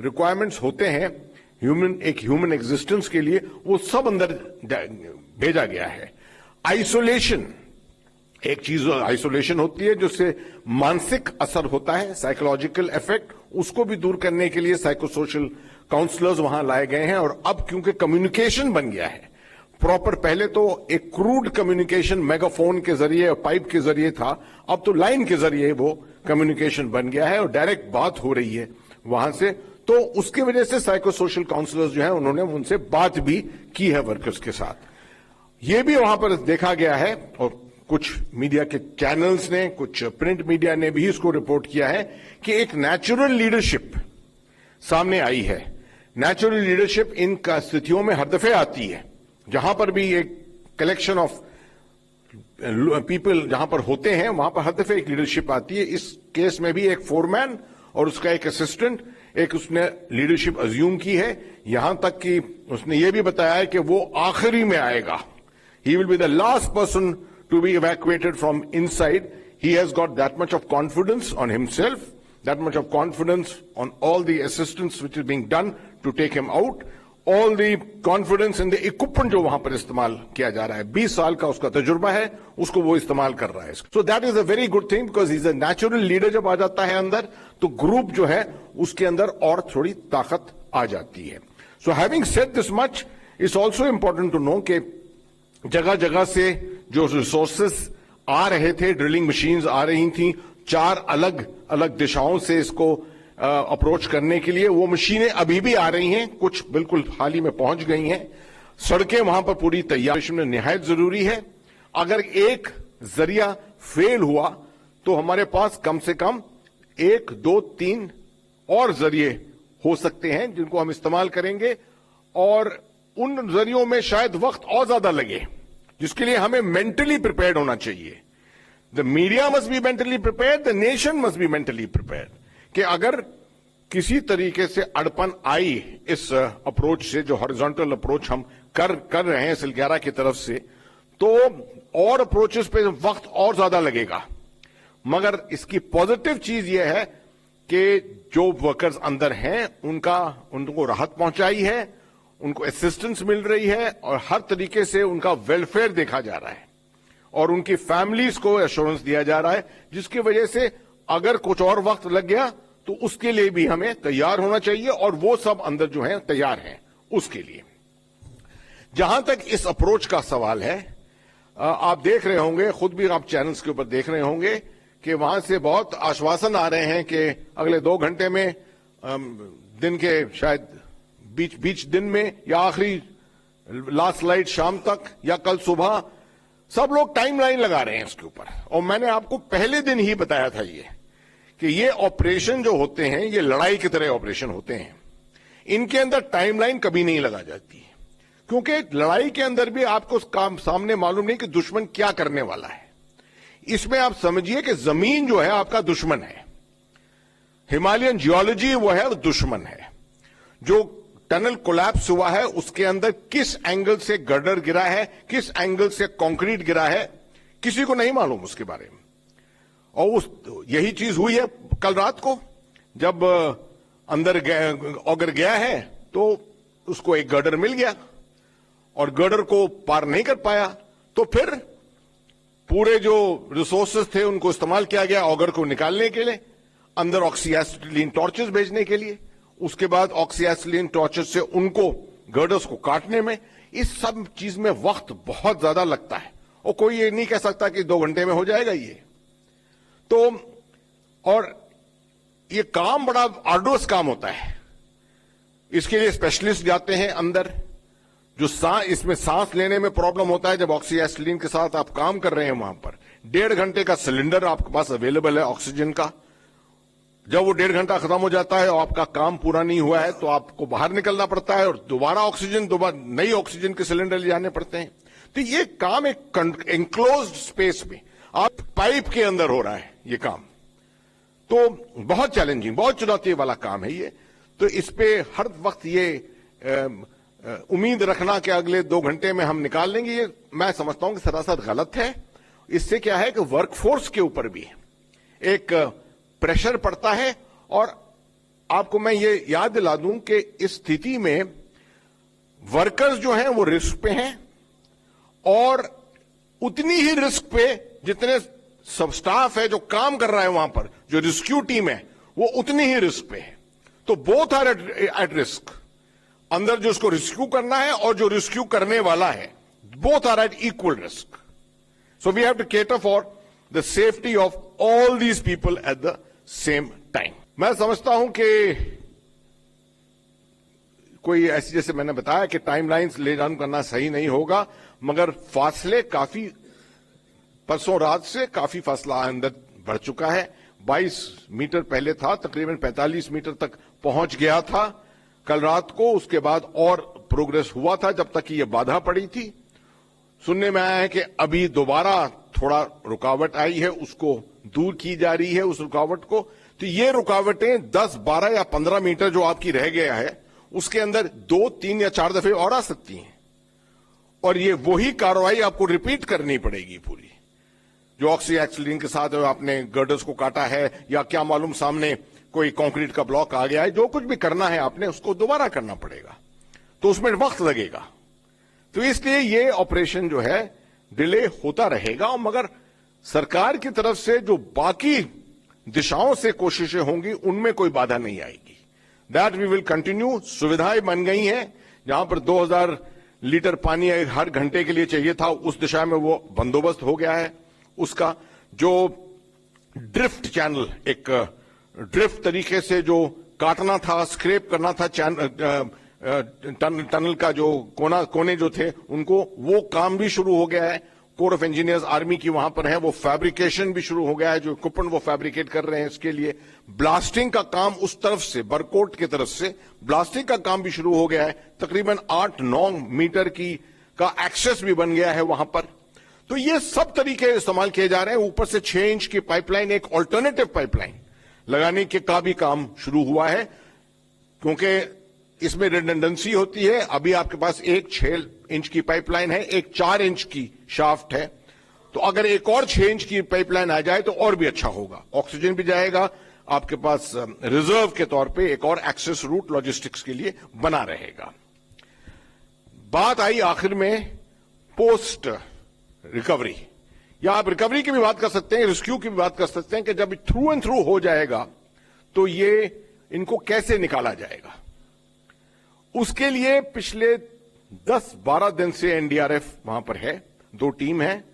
Requirements होते हैं एक ह्यूमन एग्जिस्टेंस के लिए, वो सब अंदर भेजा गया है। आइसोलेशन, एक चीज आइसोलेशन होती है जिससे मानसिक असर होता है, साइकोलॉजिकल इफेक्ट, उसको भी दूर करने के लिए साइको सोशल काउंसलर्स वहां लाए गए हैं। और अब क्योंकि कम्युनिकेशन बन गया है प्रॉपर, पहले तो एक क्रूड कम्युनिकेशन मेगाफोन के जरिए और पाइप के जरिए था, अब तो लाइन के जरिए वो कम्युनिकेशन बन गया है और डायरेक्ट बात हो रही है वहां से। तो उसकी वजह से साइको सोशल काउंसलर्स जो है उन्होंने उनसे बात भी की है वर्कर्स के साथ। ये भी वहां पर देखा गया है और कुछ मीडिया के चैनल्स ने, कुछ प्रिंट मीडिया ने भी इसको रिपोर्ट किया है कि एक नेचुरल लीडरशिप सामने आई है। नेचुरल लीडरशिप इन स्थितियों में हर दफे आती है, जहां पर भी एक कलेक्शन ऑफ पीपल जहां पर होते हैं वहां पर हर दफे एक लीडरशिप आती है। इस केस में भी एक फोरमैन और उसका एक असिस्टेंट, एक उसने लीडरशिप अज्यूम की है, यहां तक कि उसने ये भी बताया है कि वो आखिरी में आएगा। He will be the last person to be evacuated from inside. He has got that much of confidence on himself, that much of confidence on all the assistance which is being done to take him out, all the confidence in the equipment जो वहां पर इस्तेमाल किया जा रहा है। 20 साल का उसका तजुर्बा है, उसको वो इस्तेमाल कर रहा है। So that is a very good thing because he's a natural leader। जब आ जाता है अंदर तो ग्रुप जो है उसके अंदर और थोड़ी ताकत आ जाती है। So having said this much, it's also important to know कि जगह जगह से जो रिसोर्सेस आ रहे थे, ड्रिलिंग मशीन्स आ रही थी 4 अलग अलग दिशाओं से इसको अप्रोच करने के लिए, वो मशीनें अभी भी आ रही हैं, कुछ बिल्कुल हाल ही में पहुंच गई हैं। सड़कें वहां पर पूरी तैयार में निहायत जरूरी है। अगर एक जरिया फेल हुआ तो हमारे पास कम से कम 1, 2, 3 और जरिए हो सकते हैं जिनको हम इस्तेमाल करेंगे, और उन जरियों में शायद वक्त और ज्यादा लगे, जिसके लिए हमें मेंटली प्रिपेयर्ड होना चाहिए। The media must be mentally prepared, the nation must be mentally prepared कि अगर किसी तरीके से अड़पन आई इस अप्रोच से, जो हॉरिजॉन्टल अप्रोच हम कर रहे हैं सिलग्यारा की तरफ से, तो और अप्रोचेस पे वक्त और ज्यादा लगेगा। मगर इसकी पॉजिटिव चीज यह है कि जो वर्कर्स अंदर हैं उनको राहत पहुंचाई है, उनको असिस्टेंस मिल रही है और हर तरीके से उनका वेलफेयर देखा जा रहा है और उनकी फैमिलीज को एश्योरेंस दिया जा रहा है, जिसकी वजह से अगर कुछ और वक्त लग गया तो उसके लिए भी हमें तैयार होना चाहिए, और वो सब अंदर जो है तैयार हैं उसके लिए। जहां तक इस अप्रोच का सवाल है, आप देख रहे होंगे, खुद भी आप चैनल्स के ऊपर देख रहे होंगे कि वहां से बहुत आश्वासन आ रहे हैं कि अगले 2 घंटे में, दिन के शायद बीच दिन में, या आखिरी लास्ट लाइट शाम तक, या कल सुबह, सब लोग टाइमलाइन लगा रहे हैं इसके ऊपर। और मैंने आपको पहले दिन ही बताया था कि ये ऑपरेशन जो होते हैं ये लड़ाई की तरह ऑपरेशन होते हैं, इनके अंदर टाइमलाइन कभी नहीं लगा जाती, क्योंकि लड़ाई के अंदर भी आपको काम सामने मालूम नहीं कि दुश्मन क्या करने वाला है। इसमें आप समझिए कि जमीन जो है आपका दुश्मन है, हिमालयन जियोलॉजी वो है, दुश्मन है। जो टनल कोलैप्स हुआ है उसके अंदर किस एंगल से गर्डर गिरा है, किस एंगल से कंक्रीट गिरा है, किसी को नहीं मालूम उसके बारे में। और यही चीज हुई है कल रात को, जब अंदर ऑगर गया है तो उसको एक गर्डर मिल गया और गर्डर को पार नहीं कर पाया, तो फिर पूरे जो रिसोर्सेस थे उनको इस्तेमाल किया गया ऑगर को निकालने के लिए, अंदर ऑक्सीएसिटिलीन टॉर्चेस भेजने के लिए, उसके बाद ऑक्सीएसिटिलीन टॉर्चेस से उनको गर्डर्स को काटने में। इस सब चीज में वक्त बहुत ज्यादा लगता है और कोई ये नहीं कह सकता कि 2 घंटे में हो जाएगा ये। तो और ये काम बड़ा आर्डुअस काम होता है, इसके लिए स्पेशलिस्ट जाते हैं अंदर। जो इसमें सांस लेने में प्रॉब्लम होता है, जब ऑक्सीएसिटिलीन के साथ आप काम कर रहे हैं, वहां पर 1.5 घंटे का सिलेंडर आपके पास अवेलेबल है ऑक्सीजन का। जब वो 1.5 घंटा खत्म हो जाता है और आपका काम पूरा नहीं हुआ है तो आपको बाहर निकलना पड़ता है और दोबारा नई ऑक्सीजन के सिलेंडर ले जाने पड़ते हैं। तो ये काम एक एनक्लोज्ड स्पेस में, आप पाइप के अंदर हो रहा है ये काम, तो बहुत चैलेंजिंग, बहुत चुनौती वाला काम है ये। तो इस पे हर वक्त ये उम्मीद रखना कि अगले 2 घंटे में हम निकाल लेंगे, ये मैं समझता हूं कि सरासर गलत है। इससे क्या है कि वर्कफोर्स के ऊपर भी एक प्रेशर पड़ता है और आपको मैं ये याद दिला दूं कि इस स्थिति में वर्कर्स जो हैं वो रिस्क पे हैं और उतनी ही रिस्क पे जितने सब स्टाफ है जो काम कर रहा है वहां पर, जो रेस्क्यू टीम है वो उतनी ही रिस्क पे है। तो बोथ आर एट रिस्क। अंदर जो उसको रेस्क्यू करना है और जो रेस्क्यू करने वाला है, both are at equal risk. So we have to cater for the safety of all these people at the same time. मैं समझता हूं कि कोई ऐसी, जैसे मैंने बताया कि टाइमलाइंस ले डाउन करना सही नहीं होगा, मगर फासले काफी, परसों रात से काफी फासला अंदर बढ़ चुका है। 22 मीटर पहले था, तकरीबन 45 मीटर तक पहुंच गया था कल रात को। उसके बाद और प्रोग्रेस हुआ था जब तक कि यह बाधा पड़ी थी। सुनने में आया है कि अभी दोबारा थोड़ा रुकावट आई है, उसको दूर की जा रही है उस रुकावट को। तो ये रुकावटें 10, 12 या 15 मीटर जो आपकी रह गया है उसके अंदर 2, 3 या 4 दफे और आ सकती हैं, और ये वही कार्रवाई आपको रिपीट करनी पड़ेगी पूरी। जो ऑक्सीएक्सिलिन के साथ आपने गर्डर्स को काटा है, या क्या मालूम सामने कोई कंक्रीट का ब्लॉक आ गया है, जो कुछ भी करना है आपने उसको दोबारा करना पड़ेगा, तो उसमें वक्त लगेगा। तो इसलिए ये ऑपरेशन जो है डिले होता रहेगा, मगर सरकार की तरफ से जो बाकी दिशाओं से कोशिशें होंगी उनमें कोई बाधा नहीं आएगी। That we will continue. सुविधाएं बन गई हैं, जहां पर 2000 लीटर पानी हर घंटे के लिए चाहिए था, उस दिशा में वो बंदोबस्त हो गया है। उसका जो ड्रिफ्ट चैनल, एक ड्रिफ्ट तरीके से जो काटना था, स्क्रैप करना था टनल का जो कोने जो थे उनको, वो काम भी शुरू हो गया है। कोर ऑफ इंजीनियर्स आर्मी की वहां पर है, वो फैब्रिकेशन भी शुरू हो गया है, जो इक्विपमेंट वो फैब्रिकेट कर रहे हैं इसके लिए। ब्लास्टिंग का काम उस तरफ से, बरकोट की तरफ से ब्लास्टिंग का काम भी शुरू हो गया है। तकरीबन 8-9 मीटर का एक्सेस भी बन गया है वहां पर। तो ये सब तरीके इस्तेमाल किए जा रहे हैं। ऊपर से 6 इंच की पाइपलाइन, एक ऑल्टरनेटिव पाइपलाइन लगाने के का भी काम शुरू हुआ है, क्योंकि इसमें रिडंडेंसी होती है। अभी आपके पास एक 6 इंच की पाइपलाइन है, एक 4 इंच की शाफ्ट है, तो अगर एक और 6 इंच की पाइपलाइन आ जाए तो और भी अच्छा होगा। ऑक्सीजन भी जाएगा, आपके पास रिजर्व के तौर पे एक और एक्सेस रूट लॉजिस्टिक्स के लिए बना रहेगा। बात आई आखिर में पोस्ट रिकवरी, या आप रिकवरी की भी बात कर सकते हैं, रेस्क्यू की भी बात कर सकते हैं, कि जब थ्रू एंड थ्रू हो जाएगा तो ये इनको कैसे निकाला जाएगा। उसके लिए पिछले 10-12 दिन से एनडीआरएफ वहां पर है, 2 टीम है।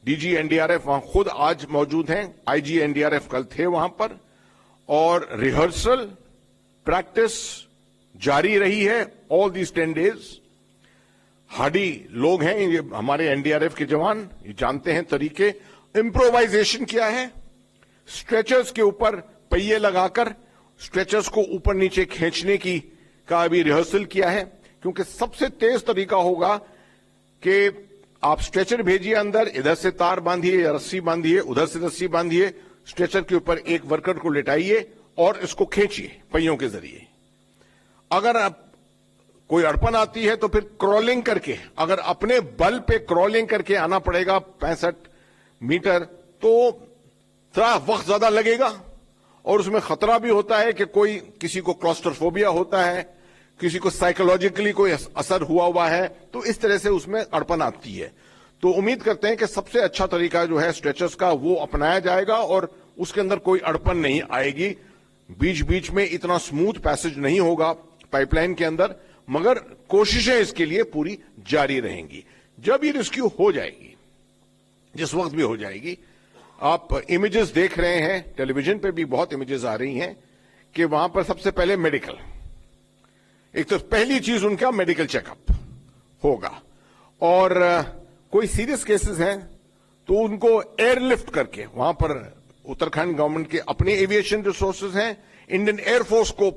डीजी एनडीआरएफ वहां खुद आज मौजूद हैं, आईजी एनडीआरएफ कल थे वहां पर, और रिहर्सल प्रैक्टिस जारी रही है ऑल दीज 10 डेज। हार्डी लोग हैं ये हमारे एनडीआरएफ के जवान, ये जानते हैं तरीके। इंप्रोवाइजेशन किया है, स्ट्रेचर्स के ऊपर पहिए लगाकर स्ट्रेचर्स को ऊपर नीचे खींचने का अभी रिहर्सल किया है, क्योंकि सबसे तेज तरीका होगा कि आप स्ट्रेचर भेजिए अंदर, इधर से तार बांधिए या रस्सी बांधिए, उधर से रस्सी बांधिए, स्ट्रेचर के ऊपर एक वर्कर को लेटाइए और इसको खींचिए पहियों के जरिए। अगर आप कोई अड़पन आती है तो फिर क्रॉलिंग करके, अगर अपने बल पे क्रॉलिंग करके आना पड़ेगा 65 मीटर, तो थोड़ा वक्त ज्यादा लगेगा और उसमें खतरा भी होता है कि कोई, किसी को क्लॉस्ट्रोफोबिया होता है, किसी को साइकोलॉजिकली कोई असर हुआ है, तो इस तरह से उसमें अड़पन आती है। तो उम्मीद करते हैं कि सबसे अच्छा तरीका जो है स्ट्रेचर्स का वो अपनाया जाएगा और उसके अंदर कोई अड़पन नहीं आएगी। बीच बीच में इतना स्मूथ पैसेज नहीं होगा पाइपलाइन के अंदर, मगर कोशिशें इसके लिए पूरी जारी रहेंगी। जब ये रेस्क्यू हो जाएगी, जिस वक्त भी हो जाएगी, आप इमेजेस देख रहे हैं, टेलीविजन पे भी बहुत इमेजेस आ रही हैं कि वहां पर सबसे पहले मेडिकल, एक तो पहली चीज उनका मेडिकल चेकअप होगा, और कोई सीरियस केसेस हैं तो उनको एयरलिफ्ट करके वहां पर उत्तराखंड गवर्नमेंट के अपने एविएशन रिसोर्सेज हैं, इंडियन एयरफोर्स को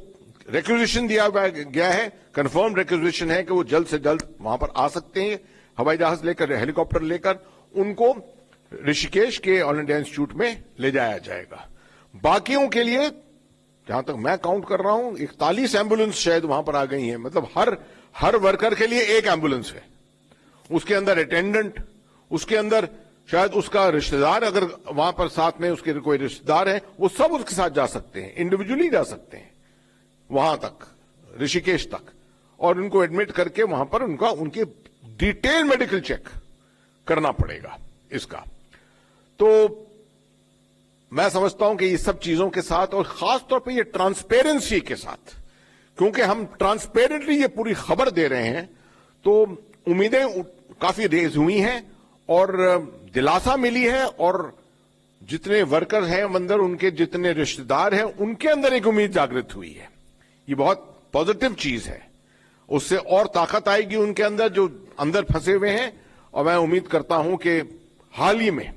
रिक्विजिशन दिया गया है, कंफर्म रिक्विजिशन है कि वो जल्द से जल्द वहां पर आ सकते हैं, हवाई जहाज लेकर, हेलीकॉप्टर लेकर, उनको ऋषिकेश के ऑल इंडिया इंस्टीट्यूट में ले जाया जाएगा। बाकियों के लिए जहां तक मैं काउंट कर रहा हूं 41 एम्बुलेंस शायद वहां पर आ गई हैं, मतलब हर वर्कर के लिए एक एम्बुलेंस है, उसके अंदर अटेंडेंट, उसके अंदर शायद उसका रिश्तेदार, अगर वहां पर साथ में उसके कोई रिश्तेदार है वो सब उसके साथ जा सकते हैं, इंडिविजुअली जा सकते हैं, वहां तक, ऋषिकेश तक, और उनको एडमिट करके वहां पर उनके डिटेल मेडिकल चेक करना पड़ेगा इसका। तो मैं समझता हूं कि ये सब चीजों के साथ, और खास तौर पे ये ट्रांसपेरेंसी के साथ, क्योंकि हम ट्रांसपेरेंटली ये पूरी खबर दे रहे हैं, तो उम्मीदें काफी रेज हुई हैं और दिलासा मिली है, और जितने वर्कर हैं अंदर, उनके जितने रिश्तेदार हैं, उनके अंदर एक उम्मीद जागृत हुई है। ये बहुत पॉजिटिव चीज है, उससे और ताकत आएगी उनके अंदर जो अंदर फंसे हुए हैं। और मैं उम्मीद करता हूं कि हाल ही में